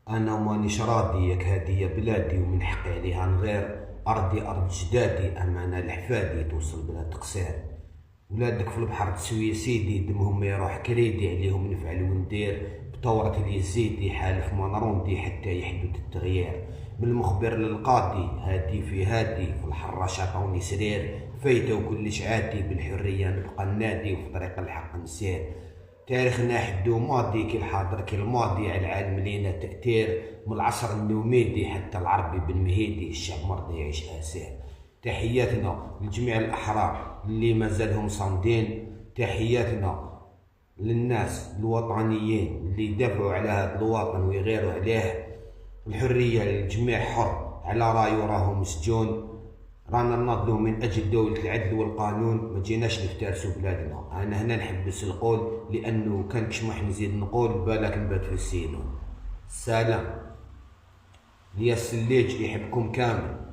أنا مانيش راضي ياك هادي بلادي ومن حقي عليها نغير. أرضي أرض جدادي، أمانة لحفادي توصل بلا تقصير. ولادك في البحر تسوي سيدي، دمهم ما يروح كريدي، عليهم نفعل وندير. بثورة اليزيدي حالف ما نروندي حتى يحدث التغيير. من المخبر للقاضي هادي في هادي، في الحرة شاطوني سرير. فايته وكلش عادي، بالحرية نبقى ننادي وفي طريق الحق نسير. تاريخنا حدو ماضي، كي الحاضر كي الماضي، على العالم لينا تأثير. من العصر النوميدي حتى العربي بن مهيدي، الشعب مرضي يعيش آسير. تحياتنا لجميع الأحرار اللي مازالهم صامدين. تحياتنا للناس الوطنيين اللي يدافعوا على هذا الوطن ويغيروا عليه. الحرية للجميع حر على رايه راهو مسجون. رانا نناضلوا من أجل دولة العدل والقانون، ما جيناش نفترسوا بلادنا. أنا هنا نحبس القول، لأنه كان كشمح نزيد نقول بالك نبات في السينون. سلام. ليا السليج يحبكم كامل.